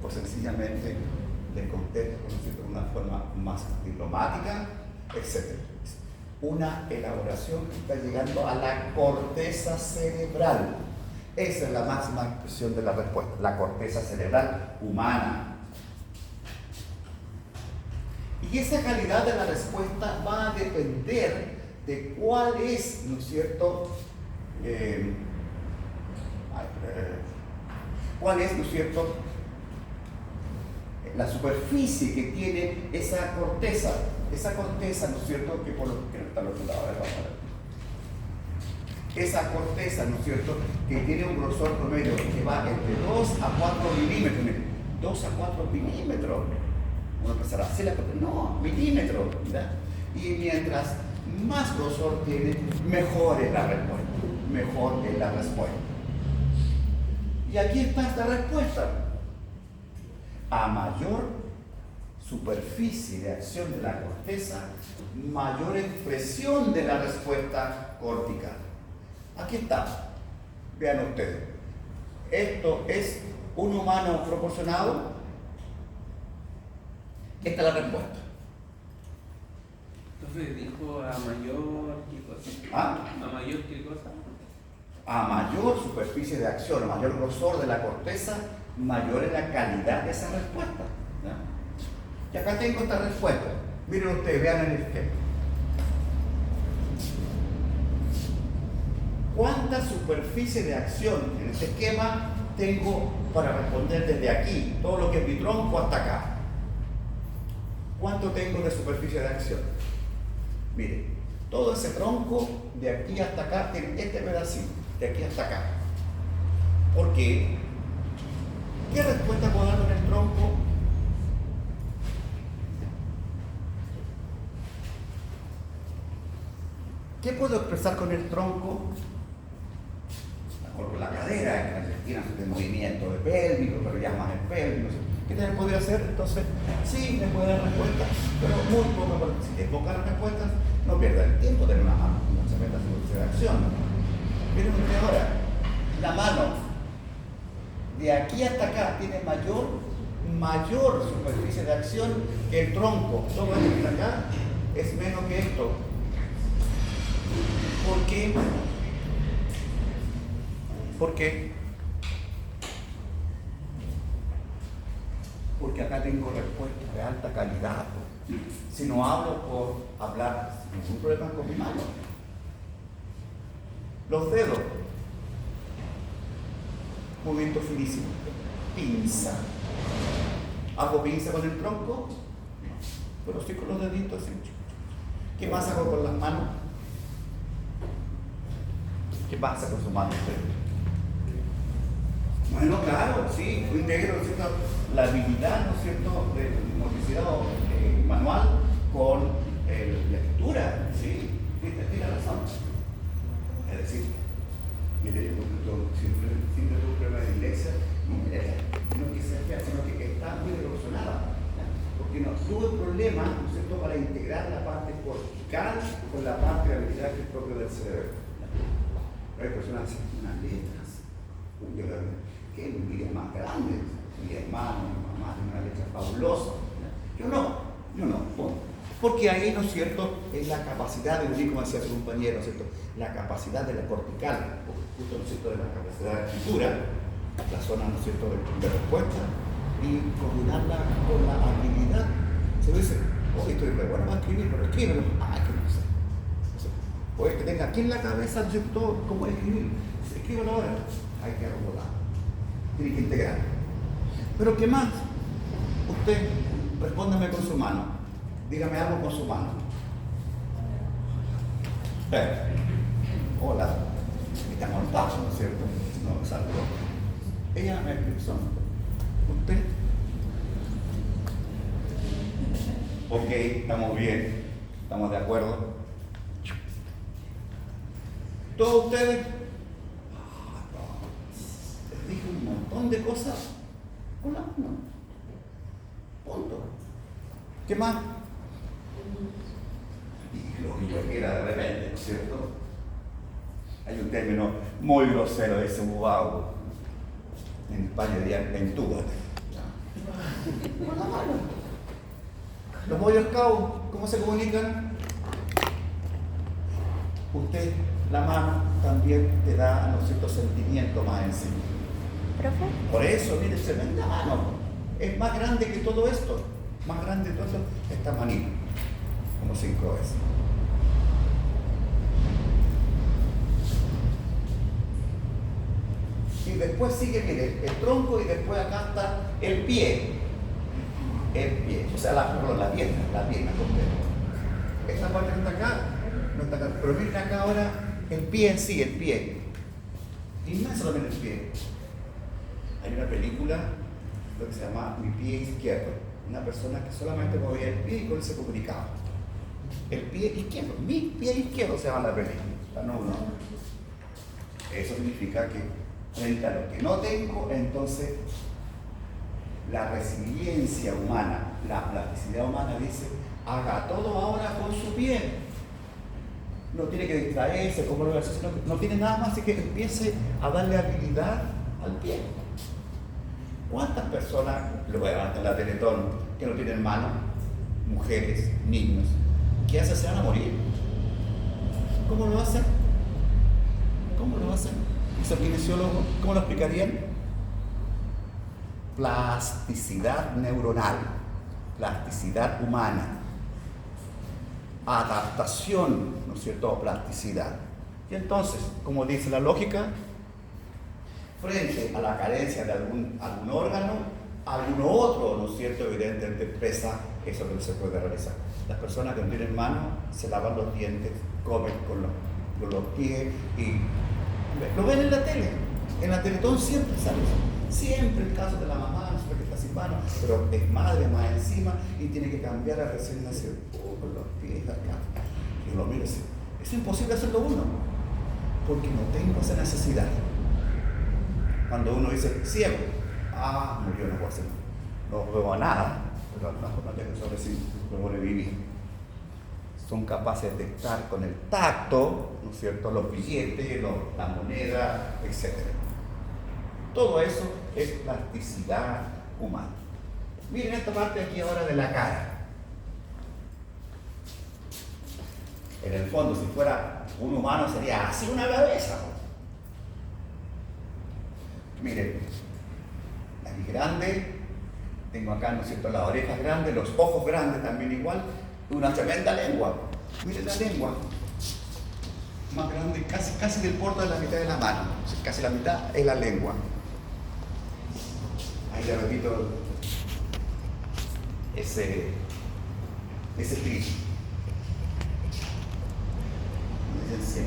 O sencillamente le contesto de una forma más diplomática, etc. Una elaboración que está llegando a la corteza cerebral. Esa es la máxima expresión de la respuesta, la corteza cerebral humana. Y esa calidad de la respuesta va a depender de cuál es, ¿no es cierto?, cuál es, ¿no es cierto?, la superficie que tiene esa corteza, ¿no es cierto?, que por lo que no está al otro lado, esa corteza, ¿no es cierto?, que tiene un grosor promedio que va entre 2 a 4 milímetros, 2 a 4 milímetros. Uno pensará, no, milímetros, ¿verdad? Y mientras más grosor tiene, mejor es la respuesta. Y aquí está esta respuesta. A mayor superficie de acción de la corteza, mayor expresión de la respuesta cortical. Aquí está. Vean ustedes. Esto es un humano proporcionado. Esta es la respuesta. Entonces dijo a mayor qué cosa. ¿Ah? ¿A mayor qué cosa? A mayor superficie de acción, a mayor grosor de la corteza, mayor es la calidad de esa respuesta. ¿Ya? Y acá tengo esta respuesta. Miren ustedes, vean el esquema. ¿Cuánta superficie de acción en este esquema tengo para responder desde aquí? Todo lo que es mi tronco hasta acá. ¿Cuánto tengo de superficie de acción? Miren, todo ese tronco de aquí hasta acá tiene este pedacito, de aquí hasta acá. ¿Por qué? ¿Qué respuesta puedo dar con el tronco? ¿Qué puedo expresar con el tronco? Con la cadera, en Argentina se hace movimiento de pélvico, pero ya más el pélvico. ¿Qué también podría hacer? Entonces, sí, me puede dar respuestas, pero muy poco, porque si te pocas respuestas, no pierdas el tiempo de tener una mano, una chapeta de acción. Miren ustedes ahora, la mano de aquí hasta acá tiene mayor superficie de acción que el tronco. Todo esto que está acá es menos que esto. ¿Por qué? ¿Por qué? Porque acá tengo respuestas de alta calidad. Si no hablo por hablar, ningún problema con mi mano. Los dedos, movimiento finísimo. Pinza. ¿Hago pinza con el tronco? No. Pero sí con los deditos así. ¿Qué más hago con las manos? ¿Qué pasa con su mano usted? Bueno, claro, sí, yo integro, ¿no es cierto?, la habilidad, ¿no es cierto?, de motricidad manual con la escritura, ¿sí? Tiene razón. Es decir, mire, yo siempre tuve problemas de iglesia, no que sea fea, sino que está muy evolucionada, porque no tuve problemas, ¿no es cierto?, para integrar la parte cortical con la parte de habilidad que es propia del cerebro. Hay personas que hacen unas letras, que es mi vida más grande, mi hermano, mi mamá, tiene una letra fabulosa. Yo no, porque ahí, ¿no es cierto?, es la capacidad de unir, como decía su compañero, ¿no es cierto?, la capacidad de la cortical, justo, ¿no es cierto?, de la capacidad de escritura, la zona, ¿no es cierto?, de respuesta, y combinarla con la habilidad. Se dice, estoy re bueno para escribir, pero escríbelo. Que no sé. Puede que tenga aquí en la cabeza, ¿no es cierto?, cómo escribir. Escríbelo ahora. Hay que arrobolar. Tiene que integrar. Pero ¿qué más? Usted, respóndame con su mano. Dígame algo con su mano. Hola. Estamos en paso, ¿no es cierto? No, salgo. Ella me expresó. ¿Usted? Ok, estamos bien. ¿Estamos de acuerdo? ¿Todos ustedes? Les dije un montón de cosas con la mano. Punto. ¿Qué más? Y lo que yo quiera de repente, ¿no es cierto? Hay un término muy grosero, dice bubao. En España dirían entúbate. Con la mano. Los Boy Scouts, ¿cómo se comunican? Usted, la mano, también te da, ¿no es cierto?, sentimiento más encima. ¿Profe? Por eso, mire, tremenda mano. Es más grande que todo esto. Más grande que todo esto, esta manita. Como 5 veces. Y después sigue, mire, el tronco y después acá está el pie. El pie, o sea, la pierna completa. Esta parte no está acá, no está acá. Pero miren acá ahora el pie en sí, el pie. Y no es solamente el pie. Hay una película, lo que se llama Mi pie izquierdo. Una persona que solamente movía el pie y con él se comunicaba. El pie izquierdo, mi pie izquierdo se llama la película. No. Eso significa que frente a lo que no tengo, entonces la resiliencia humana, la plasticidad humana dice, haga todo ahora con su pie. No tiene que distraerse, como lo hace, no tiene nada más, así que empiece a darle habilidad al pie. ¿Cuántas personas, lo voy a levantar en la Teletón, que no tienen mano? Mujeres, niños, ¿qué hacen? Se van a morir. ¿Cómo lo hacen? ¿Cómo lo hacen? ¿Los kinesiólogos cómo lo explicarían? Plasticidad neuronal, plasticidad humana, adaptación, ¿no es cierto?, plasticidad. Y entonces, como dice la lógica, frente a la carencia de algún órgano, alguno otro, ¿no es cierto?, evidentemente expresa eso que no se puede realizar. Las personas que no tienen mano se lavan los dientes, comen con los pies y lo ven en la tele. En la Teletón siempre sale eso. Siempre el caso de la mamá, no sé por qué está sin mano, pero es madre más encima y tiene que cambiar a recién nacido con los pies acá. Y lo miro así. Es imposible hacerlo uno, porque no tengo esa necesidad. Cuando uno dice ciego, murió, no puedo hacer nada. No veo nada, pero a lo mejor no tengo sobre sí, luego de vivir. Son capaces de detectar con el tacto, ¿no es cierto?, los billetes, la moneda, etc. Todo eso es plasticidad humana. Miren esta parte aquí ahora de la cara. En el fondo, si fuera un humano, sería así una cabeza. Miren, nariz grande, tengo acá, ¿no es cierto?, las orejas grandes, los ojos grandes también igual, una tremenda lengua. Miren la lengua, más grande, casi del borde de la mitad de la mano, casi la mitad es la lengua. Ahí le repito ese trillo. Dicen,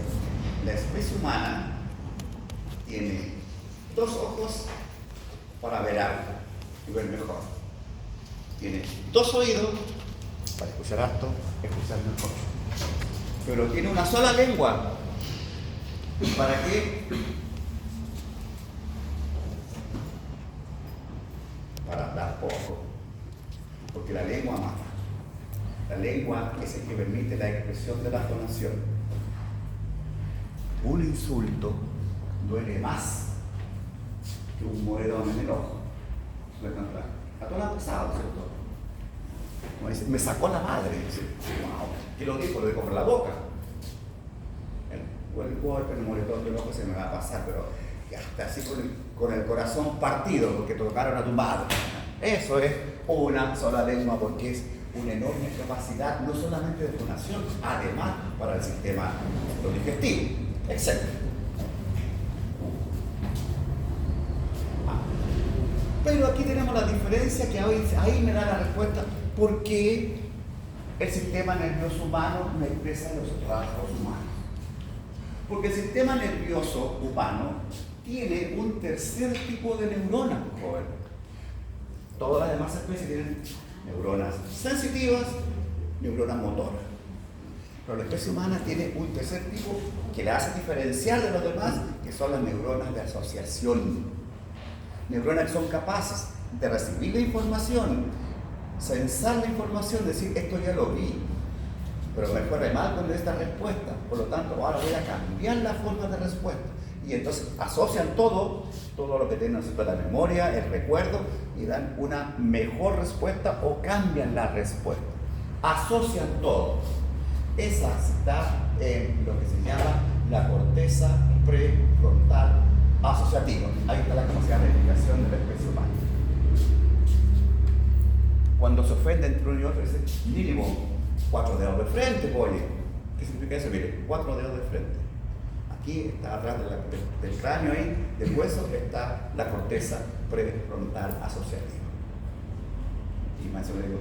la especie humana tiene 2 ojos para ver algo y ver mejor. Tiene 2 oídos para escuchar harto, escuchar mejor. Pero tiene una sola lengua. ¿Para qué? Para hablar poco. Porque la lengua mata. La lengua es el que permite la expresión de la fonación. Un insulto duele más que un moretón en el ojo. A todos han pasado, ¿cierto? Como dice, me sacó la madre. Dice, wow. ¿Qué lo dijo? Lo dijo por la boca. El golpe, el moretón del ojo se me va a pasar, pero hasta así con el corazón partido porque tocaron a tu madre. Eso es una sola lengua porque es una enorme capacidad, no solamente de fonación, además para el sistema digestivo, etc. Pero aquí tenemos la diferencia que ahí me da la respuesta por qué el sistema nervioso humano no expresa los rasgos humanos. Porque el sistema nervioso humano tiene un tercer tipo de neuronas, joven. Todas las demás especies tienen neuronas sensitivas, neuronas motoras. Pero la especie humana tiene un tercer tipo que la hace diferenciar de los demás, que son las neuronas de asociación. Neuronas que son capaces de recibir la información, censar la información, decir, esto ya lo vi, pero me fue re mal con esta respuesta, por lo tanto ahora voy a cambiar la forma de respuesta. Y entonces asocian todo lo que tienen la memoria, el recuerdo, y dan una mejor respuesta o cambian la respuesta. Asocian todo. Esa está en lo que se llama la corteza prefrontal asociativa. Ahí está la capacidad de identificación de la especie humana. Cuando se ofende entre uno y otro, dice mínimo 4 dedos de frente, oye. ¿Qué significa eso? Mire, 4 dedos de frente. Aquí está atrás del cráneo, ahí, del hueso, está la corteza prefrontal asociativa. Y más o menos digo,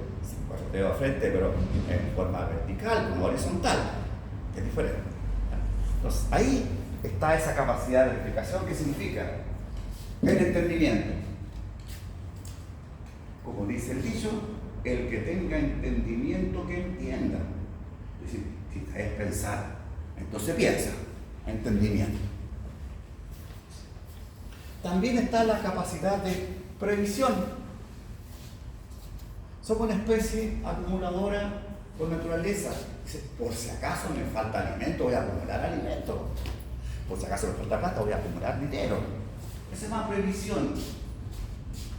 4 dedos de frente, pero en forma vertical, no horizontal, que es diferente. Entonces, ahí está esa capacidad de explicación. ¿Qué significa? El entendimiento. Como dice el dicho, el que tenga entendimiento que entienda. Es decir, si es pensar, entonces piensa. Entendimiento. También está la capacidad de previsión. Somos una especie acumuladora por naturaleza. Dice, por si acaso me falta alimento, voy a acumular alimento. Por si acaso me falta plata, voy a acumular dinero. Esa es más previsión.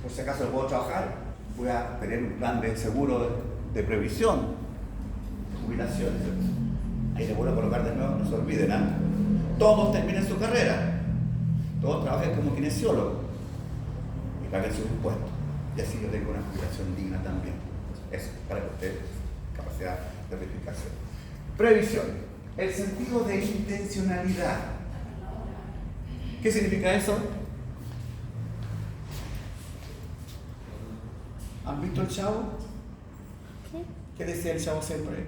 Por si acaso no puedo trabajar, voy a tener un plan de seguro de previsión, de jubilación. Ahí le vuelvo a colocar de nuevo, no se olviden, ¿eh? Todos terminen su carrera, todos trabajen como kinesiólogos y paguen sus impuestos. Y así yo tengo una jubilación digna también. Eso, para que ustedes, capacidad de verificación. Previsión, el sentido de intencionalidad. ¿Qué significa eso? ¿Han visto el Chavo? ¿Qué decía el Chavo siempre?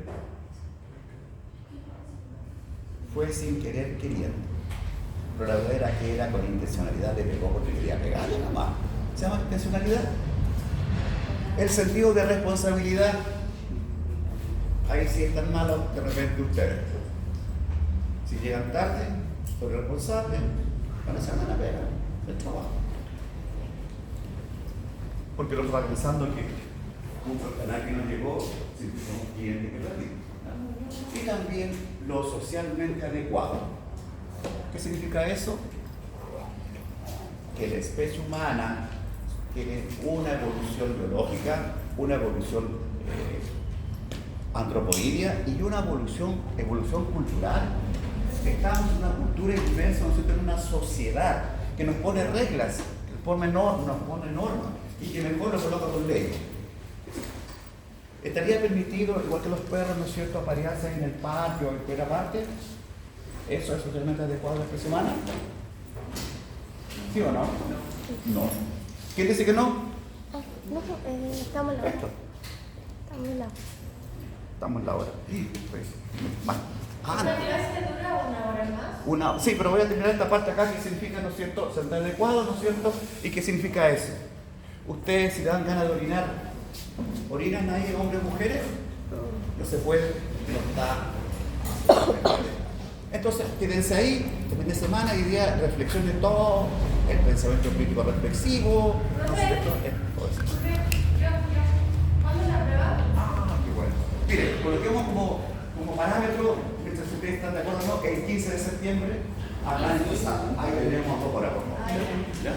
Fue sin querer queriendo. Pero la verdad era que era con intencionalidad, le pegó porque quería pegarle nada más. Se llama intencionalidad. El sentido de responsabilidad. Ahí sí están malos de repente ustedes. Si llegan tarde, son responsables, van a ser una pega del trabajo. Porque lo estaba pensando que un canal que no llegó, si somos clientes que perdimos. Y también lo socialmente adecuado. ¿Qué significa eso? que la especie humana tiene una evolución biológica, una evolución antropoidea y una evolución cultural. Estamos en una cultura inmensa, nosotros en una sociedad que nos pone reglas, que nos pone normas y que mejor lo coloca con leyes. ¿Estaría permitido, igual que los perros, ¿no es cierto?, aparearse en el patio o en cualquier parte? ¿Eso es realmente adecuado a la especie humana? ¿Sí o no? No. ¿Quién dice que no? Estamos en la hora. Estamos en la hora. Pues, bueno. ¿La clase dura una hora más? Sí, pero voy a terminar esta parte acá, que significa, ¿no es cierto?, ser adecuado, ¿no es cierto? ¿Y qué significa eso? Ustedes, si le dan ganas de orinar, ¿orinan ahí hombres o mujeres? No se puede, no está. Entonces, quédense ahí, el fin de semana, y día reflexión de todo, el pensamiento crítico reflexivo, ¿no es cierto? Todo eso. ¿Cuándo es la prueba? Qué bueno. Mire, coloquemos como parámetro, mientras ustedes están de acuerdo, ¿no?, el 15 de septiembre, acá en Tusa, ahí tenemos 2 horas por favor. ¿Ya?